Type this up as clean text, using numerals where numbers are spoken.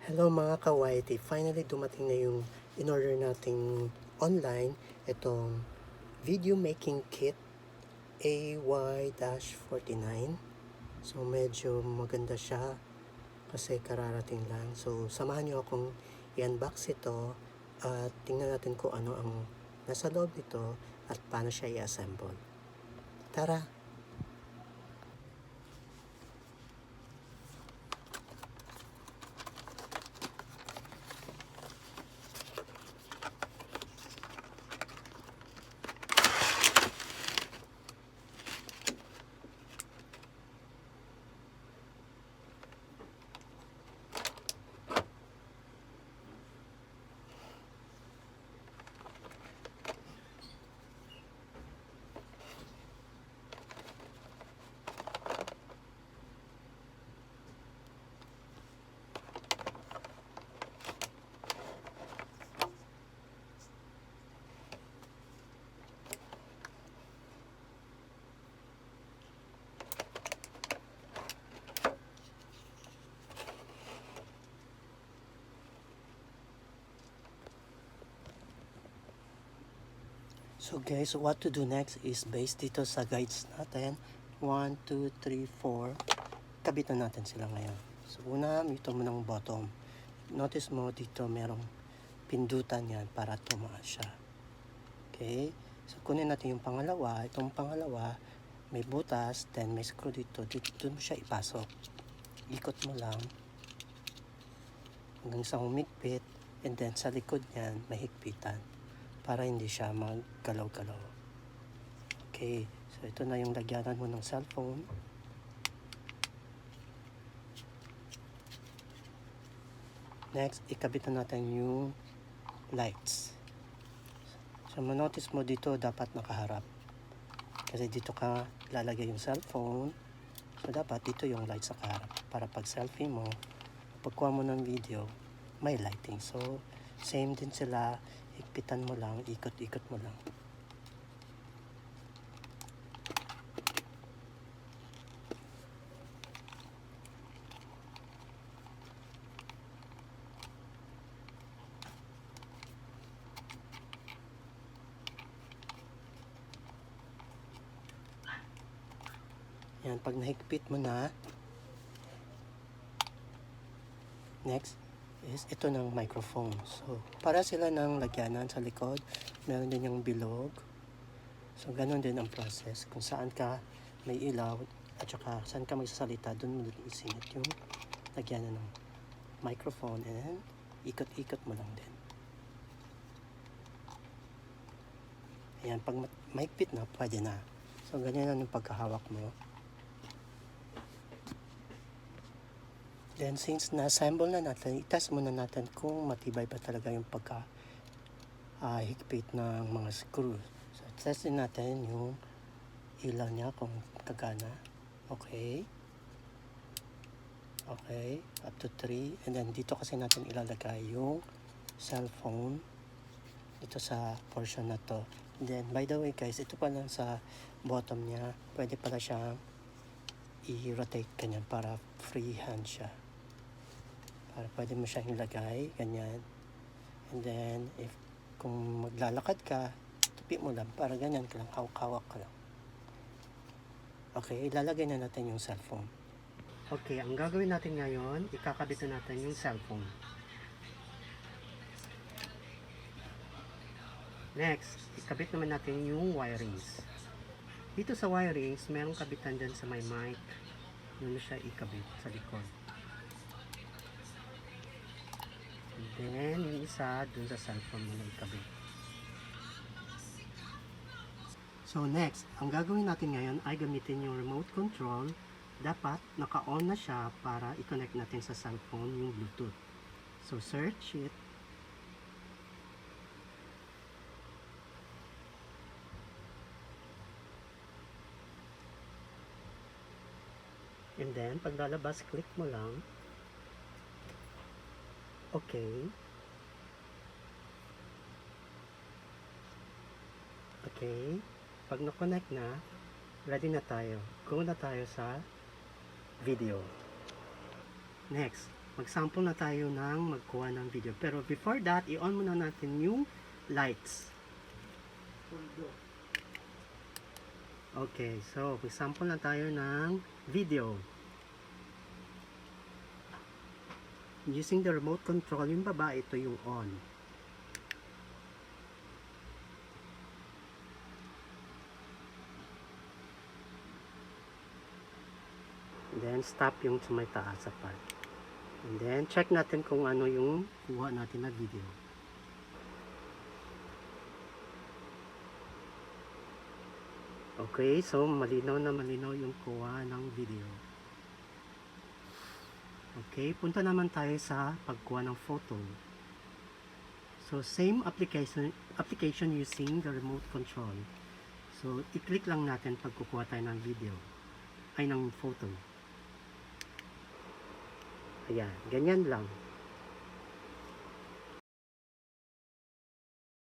Hello mga ka-YT, finally dumating na yung in-order nating online, itong video making kit AY-49. So medyo maganda siya kasi kararating lang. So samahan nyo akong i-unbox ito at tingnan natin kung ano ang nasa loob nito at paano siya i-assemble. Tara! So guys, what to do next is based dito sa guides natin. 1, 2, 3, 4. Kabit na natin sila ngayon. So una, ito mo ng bottom. Notice mo dito merong pindutan yan para tumaas siya. Okay? So kunin natin yung pangalawa. Itong pangalawa, may butas, then may screw dito. Dito mo siya ipasok. Ikot mo lang hanggang sa humigpit, and then sa likod niyan, may higpitan para hindi siya maggalaw-galaw. Okay, so ito na yung lagyanan mo ng cellphone. Next, ikabit na natin yung lights. So manotice mo dito dapat nakaharap. Kasi dito ka lalagay yung cellphone. So dapat dito yung lights nakaharap para pag selfie mo, pagkuha mo ng video, may lighting. So same din sila. Higpitan mo lang, ikot-ikot mo lang. Yan, pag nahigpit mo na, next is ito ng microphone. So, para sila ng lagyanan sa likod. Meron din yung bilog. So, ganun din ang process. Kung saan ka may ilaw at saka saan ka magsasalita, dun mo isingit yung lagyanan ng microphone, and ikot-ikot mo lang din. Ayan, pag mahigpit na, pwede na. So, ganyan na yung pagkahawak mo. Then since na-assemble na natin, i-test muna natin kung matibay pa talaga yung higpit ng mga screws. So testin natin yung ilaw niya kung kagana. Okay. Okay, up to 3. And then dito kasi natin ilalagay yung cellphone dito sa portion na to. And then by the way guys, ito pa lang sa bottom niya, pwede pala siyang i-rotate ganyan para free hand siya. Para pwede mo siyang ilagay, ganyan. And then, kung maglalakad ka, tupi mo lang, para ganyan ka lang, hawak-hawak ka lang. Okay, ilalagay na natin yung cellphone. Okay, ang gagawin natin ngayon, ikakabit na natin yung cellphone. Next, ikabit naman natin yung wirings. Dito sa wirings, merong kabitan dyan sa may mic. Yun siya ikabit sa likod. Then, yung isa dun sa cellphone mo na ikabit. So next, ang gagawin natin ngayon ay gamitin yung remote control. Dapat naka-on na siya para i-connect natin sa cellphone yung Bluetooth. So search it. And then, pag lalabas, click mo lang. Okay. Okay. Pag na-connect na, ready na tayo. Go na tayo sa video. Next, Mag-sample na tayo ng magkuha ng video. Pero before that, i-on muna natin yung lights. Okay, so mag-sample na tayo ng video. Using the remote control, yung baba, ito yung on. Then, stop yung sa may taas sa part. And then, check natin kung ano yung kuha natin na video. Okay, so malinaw na malinaw yung kuha ng video. Okay, punta naman tayo sa pagkuha ng photo. So, same application using the remote control. So, i-click lang natin pag kukuha tayo ng video. Ay, ng photo. Ayan, ganyan lang.